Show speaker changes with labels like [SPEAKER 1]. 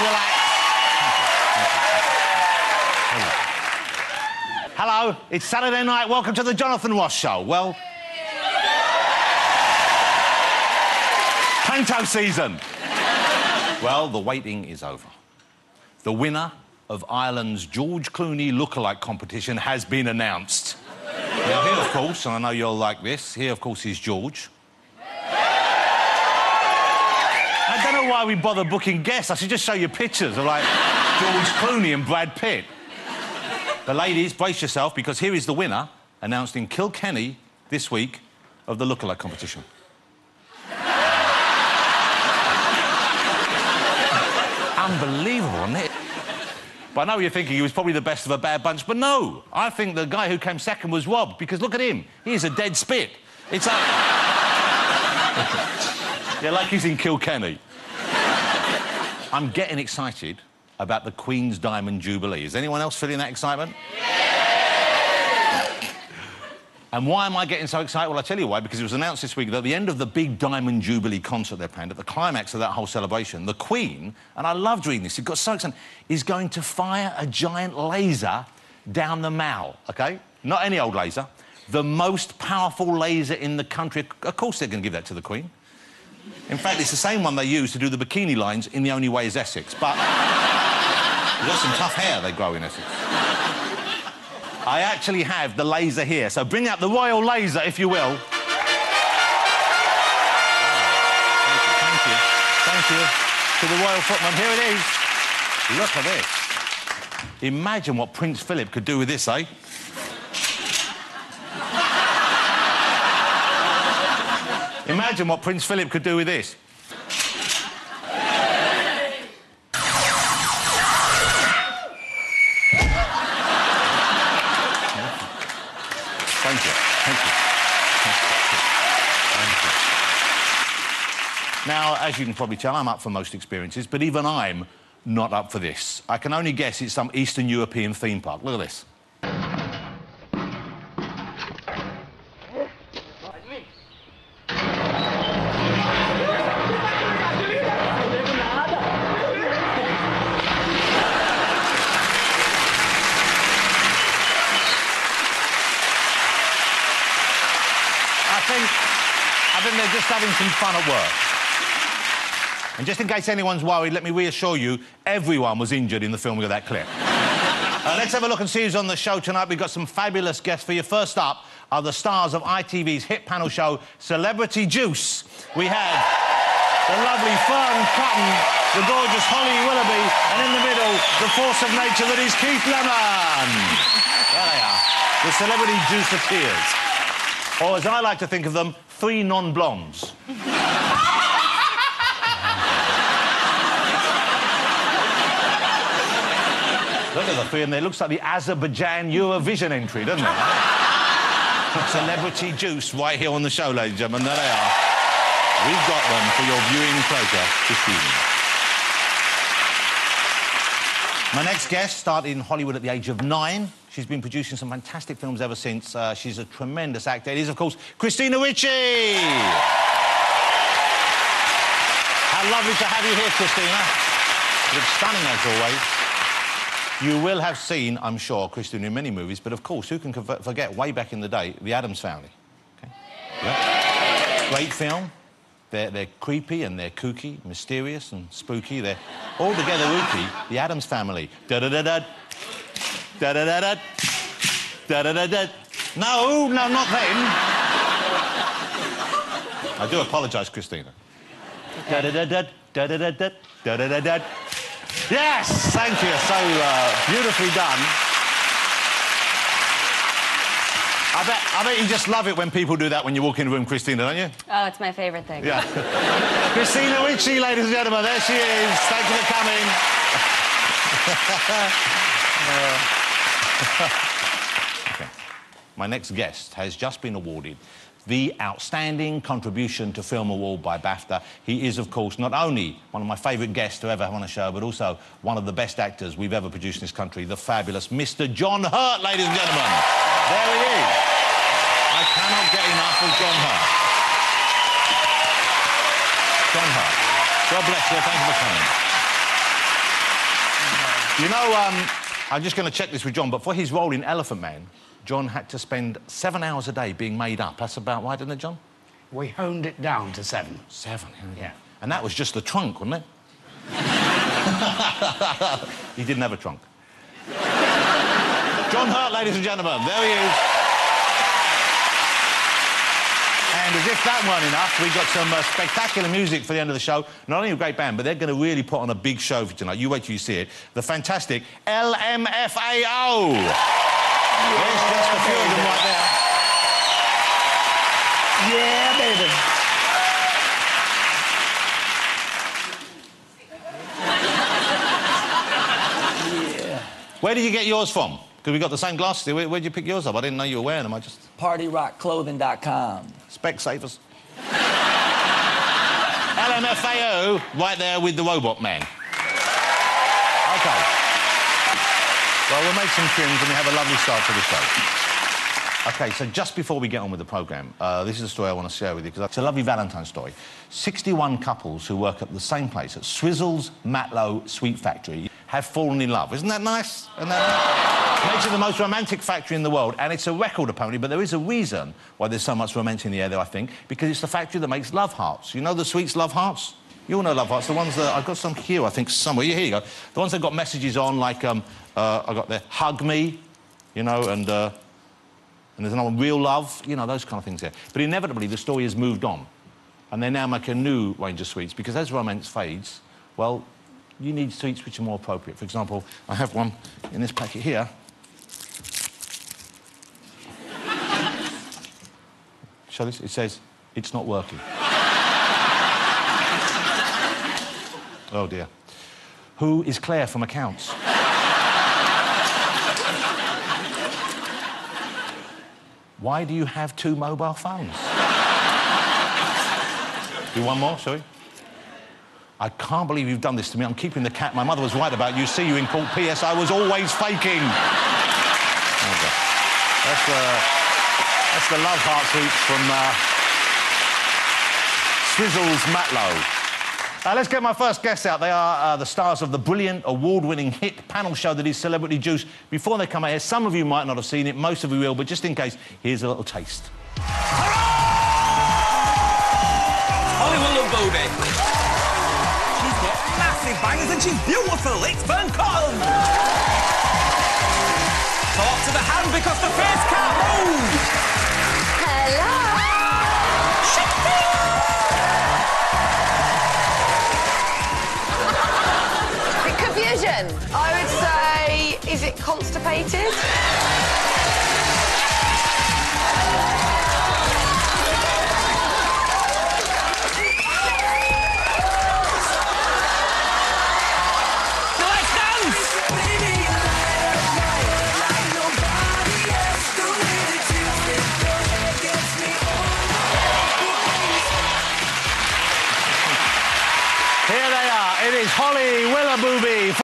[SPEAKER 1] relax. Hello, it's Saturday night. Welcome to the Jonathan Ross Show. Well... Panto season. Well, the waiting is over. The winner of Ireland's George Clooney lookalike competition has been announced. Now, here, of course, and I know you'll like this, here, of course, is George. I don't know why we bother booking guests. I should just show you pictures of, like, George Clooney and Brad Pitt. But, ladies, brace yourself, because here is the winner, announced in Kilkenny this week, of the lookalike competition. Unbelievable, isn't it? But I know you're thinking he was probably the best of a bad bunch, but no. I think the guy who came second was robbed, because look at him. He's a dead spit. It's like... yeah, like he's in Kilkenny. I'm getting excited about the Queen's Diamond Jubilee. Is anyone else feeling that excitement? And why am I getting so excited? Well, I'll tell you why, because it was announced this week that at the end of the big Diamond Jubilee concert they're playing, at the climax of that whole celebration, the Queen, and I loved reading this, it got so excited, is going to fire a giant laser down the Mall, OK? Not any old laser. The most powerful laser in the country. Of course they're going to give that to the Queen. In fact, it's the same one they use to do the bikini lines in The Only Way is Essex, but... you've got some tough hair they grow in Essex. I actually have the laser here, so bring out the royal laser, if you will. Thank you to the royal footman. Here it is. Look at this. Imagine what Prince Philip could do with this, eh? Imagine what Prince Philip could do with this. Thank you. Now, as you can probably tell, I'm up for most experiences, but even I'm not up for this. I can only guess it's some Eastern European theme park. Look at this. I think they're just having some fun at work. And just in case anyone's worried, let me reassure you, everyone was injured in the filming of that clip. Let's have a look and see who's on the show tonight. We've got some fabulous guests for you. First up are the stars of ITV's hit panel show, Celebrity Juice. We have the lovely Fearne Cotton, the gorgeous Willoughby, and in the middle, the force of nature that is Keith Lemon. There they are, the Celebrity Juiceteers. Or, as I like to think of them, three non-blondes. Look at the three, and it looks like the Azerbaijan Eurovision entry, doesn't it? Celebrity Juice right here on the show, ladies and gentlemen. There they are. We've got them for your viewing pleasure this evening. My next guest started in Hollywood at the age of 9. She's been producing some fantastic films ever since. She's a tremendous actor. It is, of course, Christina Ricci! How lovely to have you here, Christina. You look stunning, as always. You will have seen, I'm sure, Christina in many movies, but, of course, who can forget, way back in the day, The Addams Family? Okay. Yep. Great film. They're creepy and they're kooky, mysterious and spooky. They're altogether ooky. The Addams Family. Da-da-da-da. Da-da-da-da. Da-da-da-da. No, not them. I do apologise, Christina. Da-da-da-da. Da-da-da-da. Da-da-da-da. Yes! Thank you. So beautifully done. I bet you just love it when people do that when you walk in the room, Christina, don't you?
[SPEAKER 2] Oh, it's my favourite thing.
[SPEAKER 1] Yeah. Christina Ricci, ladies and gentlemen, there she is. Thank you for coming. Okay. My next guest has just been awarded the Outstanding Contribution to Film Award by BAFTA. He is, of course, not only one of my favourite guests to ever have on a show, but also one of the best actors we've ever produced in this country, the fabulous Mr. John Hurt, ladies and gentlemen. There he is. I cannot get enough of John Hurt. John Hurt. God bless you. Thank you for coming. You know, I'm just going to check this with John, but for his role in Elephant Man, John had to spend 7 hours a day being made up. That's about right, isn't it, John?
[SPEAKER 2] We honed it down to 7.
[SPEAKER 1] 7,
[SPEAKER 2] yeah.
[SPEAKER 1] And that was just the trunk, wasn't it? He didn't have a trunk. John Hurt, ladies and gentlemen, there he is. And as if that weren't enough, we've got some spectacular music for the end of the show. Not only a great band, but they're going to really put on a big show for tonight. You wait till you see it. The fantastic LMFAO. There's just a few of them right there.
[SPEAKER 2] Yeah, baby. Yeah.
[SPEAKER 1] Where did you get yours from? Because we got the same glasses here. Where'd you pick yours up? I didn't know you were wearing them. I just...
[SPEAKER 3] PartyRockClothing.com.
[SPEAKER 1] Specsavers. LMFAO, right there with the robot man. OK. Well, we'll make some tunes and we have a lovely start to the show. OK, so just before we get on with the programme, this is a story I want to share with you, because it's a lovely Valentine's story. 61 couples who work at the same place, at Swizzle's Matlow Sweet Factory, have fallen in love. Isn't that nice? Isn't that nice? Makes it the most romantic factory in the world, and it's a record, apparently, but there is a reason why there's so much romance in the air there, I think, because it's the factory that makes love hearts. You know the sweets love hearts? You all know love hearts, the ones that... I've got some here, I think, somewhere. Here you go. The ones that got messages on, like, I got there, hug me, you know, and there's another one, real love, you know, those kind of things there. But inevitably, the story has moved on, and they now make a new range of sweets, because as romance fades, well, you need sweets which are more appropriate. For example, I have one in this packet here. Show this. It says, it's not working. Oh, dear. Who is Claire from accounts? Why do you have 2 mobile phones? Do one more, shall we? I can't believe you've done this to me. I'm keeping the cat. My mother was right about you. See you in court. P.S. I was always faking. Okay. That's the love heart sweets from Swizzle's Matlow. Let's get my first guests out. They are the stars of the brilliant, award-winning hit panel show that is Celebrity Juice. Before they come out here, some of you might not have seen it, most of you will, but just in case, here's a little taste.
[SPEAKER 4] Holly Willoughby. She's got massive bangers and she's beautiful. It's Fearne Cotton. Talk to the hand because the face can't move.
[SPEAKER 5] Hello. Confusion. I would say, is it constipated?
[SPEAKER 1] Here they are. It is Holly Willoughby.